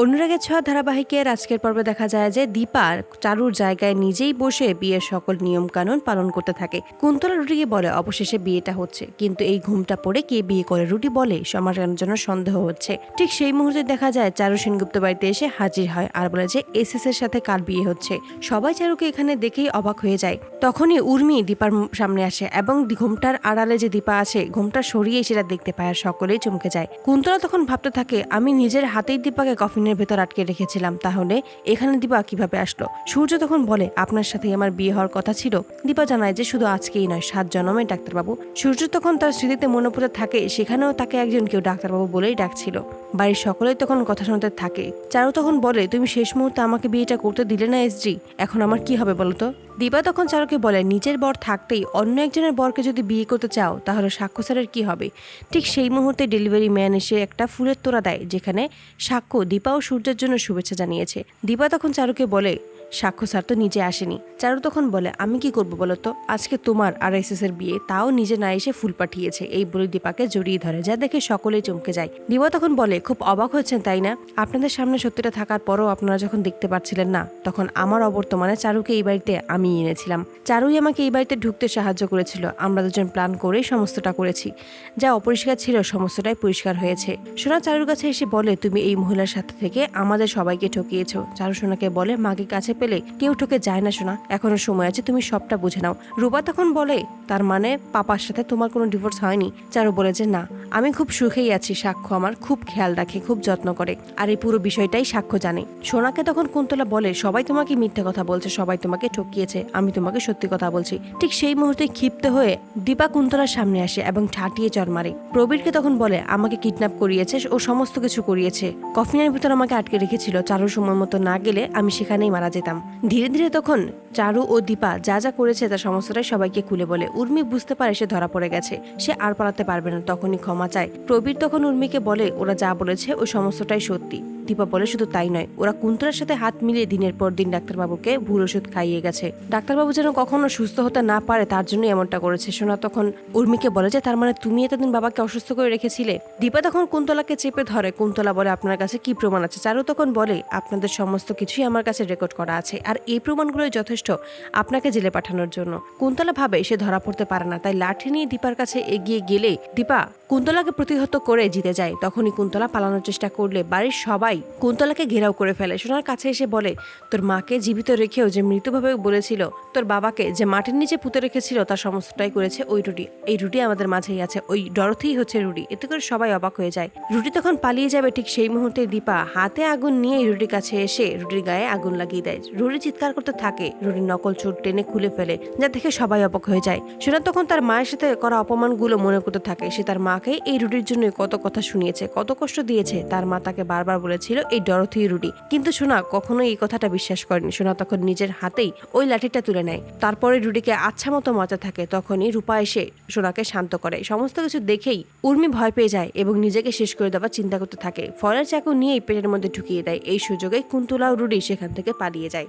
অনুরাগের ছোঁয়া ধারাবাহিকের আজকের পর্বে দেখা যায় যে দীপা চারুর জায়গায় নিজেই বসে বিয়ের সকল নিয়ম কানুন পালন করতে থাকে। কুন্তলা রুটিকে বলে অবশেষে বিয়েটা হচ্ছে, কিন্তু এই ঘুমটা পড়ে কে বিয়ে করে রুটি বলে সমাজের জন্য সন্দেহ হচ্ছে। ঠিক সেই মুহূর্তে দেখা যায় চারু সেনগুপ্ত বাড়িতে এসে হাজির হয় আর বলে যে এসএস এর সাথে কার বিয়ে হচ্ছে। সবাই চারুকে এখানে দেখেই অবাক হয়ে যায়। তখনই উর্মি দীপার সামনে আসে এবং ঘুমটার আড়ালে যে দীপা আছে ঘুমটা সরিয়ে সেটা দেখতে পায় আর সকলেই চমকে যায়। কুন্তলা তখন ভাবতে থাকে আমি নিজের হাতেই দীপাকে কফিনের ভেতর আটকে রেখেছিলাম, তাহলে এখানে দীপা কিভাবে আসলো। সূর্য তখন বলে আপনার সাথেই আমার বিয়ে হওয়ার কথা ছিল। দীপা জানায় যে শুধু আজকেই নয়, 7 জন্মে ডাক্তারবাবু। সূর্য তখন তার স্মৃতিতে মনে পড়ে থাকে সেখানেও তাকে একজন কেউ ডাক্তারবাবু বলেই ডাকছিল। বাড়ির সকলেই তখন কথা শুনতে থাকে। চারু তখন বলে তুমি শেষ মুহূর্তে আমাকে বিয়েটা করতে দিলে না এসজি, এখন আমার কি হবে বলতো। দীপা তখন চারুকে বলে নিজের বর থাকতেই অন্য একজনের বরকে যদি বিয়ে করতে চাও তাহলে সাক্ষ্য স্যারের কি হবে। ঠিক সেই মুহূর্তে ডেলিভারি ম্যান এসে একটা ফুলের তোড়া দেয়, যেখানে সাক্ষ্য দীপা ও সূর্যের জন্য শুভেচ্ছা জানিয়েছে। দীপা তখন চারুকে বলে সাক্ষ্য স্যার তো নিজে আসেনি। চারু তখন বলে আমি কি করবো বলতো, আজকে তোমার আর এসএস এর বিয়ে, তাও নিজে না এসে ফুল পাঠিয়েছে। এই বলে দীপাকে জড়িয়ে ধরে, যা দেখে সকলেই চমকে যায়। দীপা তখন বলে খুব অবাক হচ্ছেন তাই না, আপনাদের সামনে সত্যিটা থাকার পরও আপনারা যখন দেখতে পাচ্ছিলেন না, তখন আমার অবর্তমানে চারুকে এই বাড়িতে আমি এনেছিলাম। চারুই আমাকে এই বাড়িতে ঢুকতে সাহায্য করেছিল। আমরা দুজন প্ল্যান করেই সমস্তটা করেছি। যা অপরিষ্কার ছিল সমস্তটাই পরিষ্কার হয়েছে। সোনা চারুর কাছে এসে বলে তুমি এই মহিলার সাথে থেকে আমাদের সবাইকে ঠকিয়েছো। চারু সোনাকে বলে মাকে কাছে পেলে কেউ ঠকে যায় না সোনা, এখনো সময় আছে, তুমি সবটা বুঝে নাও। রূপা তখন বলে তার মানে পাপার সাথে তোমার কোনো ডিভোর্স হয়নি। চারু বলে যে না, আমি খুব সুখেই আছি। সাক্ষ্য আমার খুব খেয়াল রাখে, খুব যত্ন করে, আর এই পুরো বিষয়টাই সাক্ষ্য জানে। সোনাকে তখন কুন্তলা বলে সবাই তোমাকে মিথ্যে কথা বলছে, সবাই তোমাকে ঠকিয়েছে, আমি তোমাকে সত্যি কথা বলছি। ঠিক সেই মুহূর্তে ক্ষিপ্ত হয়ে দীপা কুন্তলার সামনে আসে এবং ঠাটিয়ে চড় মারে। প্রবীরকে তখন বলে আমাকে কিডন্যাপ করিয়েছে, ও সমস্ত কিছু করিয়েছে, কফিনের ভিতর আমাকে আটকে রেখেছিল। চারু সময় মতো না গেলে আমি সেখানেই মারা যেতাম। ধীরে ধীরে তখন চারু ও দীপা যা যা করেছে তার সমস্তটাই সবাইকে খুলে বলে। উর্মি বুঝতে পারে সে ধরা পড়ে গেছে, সে আর পালাতে পারবে না, তখনই ক্ষমা চায়। প্রবীর তখন উর্মিকে বলে ওরা যা বলেছে ওই সমস্তটাই সত্যি। দীপা বলে শুধু তাই নয়, ওরা কুন্তলার সাথে হাত মিলিয়ে দিনের পর দিন ডাক্তারবাবুকে ভুল ওষুধ খাইয়ে গেছে। ডাক্তারবাবু যেন কখনো সুস্থ হতে না পারে তার জন্য এমনটা করেছে। সোনা তখন উর্মিকে বলে যে তার মানে তুমি এতদিন বাবাকে অসুস্থ করে রেখেছিলে। দীপা তখন কুন্তলাকে চেপে ধরে। কুন্তলা বলে আপনার কাছে কি প্রমাণ আছে। চারু তখন বলে আপনাদের সমস্ত কিছুই আমার কাছে রেকর্ড করা আছে, আর এই প্রমাণগুলোই যথেষ্ট আপনাকে জেলে পাঠানোর জন্য। কুন্তলা ভাবে সে ধরা পড়তে পারে না, তাই লাঠি নিয়ে দীপার কাছে এগিয়ে গেলে দীপা কুন্তলাকে প্রতিহত করে জিতে যায়। তখনই কুন্তলা পালানোর চেষ্টা করলে বাড়ির সবাই কুন্তলাকে ঘেরাও করে ফেলে। সোনার কাছে এসে বলে তোর মাকে জীবিত রেখেও যে মৃতভাবে বলেছিল তোর বাবাকে যে মাটির নিচে পুঁতে রেখেছিল তার সমস্তটাই করেছে ওই রুটি। এই রুটি আমাদের মাঝেই আছে, ওই ডরথেই হচ্ছে রুটি। এতে করে সবাই অবাক হয়ে যায়। রুটি তখন পালিয়ে যাবে, ঠিক সেই মুহূর্তে দীপা হাতে আগুন নিয়ে রুটির কাছে এসে রুটির গায়ে আগুন লাগিয়ে দেয়। রুটি চিৎকার করতে থাকে, রুটির নকল চোট টেনে খুলে ফেলে, যা দেখে সবাই অবাক হয়ে যায়। সোনা তখন তার মায়ের সাথে করা অপমানগুলো মনে করতে থাকে। সে তার মাকে এই রুটির জন্য কত কথা শুনিয়েছে, কত কষ্ট দিয়েছে। তার মা তাকে বারবার বলেছিল এই ডরথি রুটি, কিন্তু সোনা কখনোই এই কথাটা বিশ্বাস করেনি। সোনা তখন নিজের হাতেই ওই লাঠিটা তুলে নেয়, তারপরে রুটিকে আচ্ছা মতো মজা থাকে। তখনই রূপা এসে সোনাকে শান্ত করে। সমস্ত কিছু দেখেই উর্মি ভয় পেয়ে যায় এবং নিজেকে শেষ করে দেওয়ার চিন্তা করতে থাকে। ফলের চাকু নিয়েই পেটের মধ্যে ঢুকিয়ে দেয়। এই সুযোগে কুন্তলা ও রুডি সেখান থেকে পালিয়ে যায়।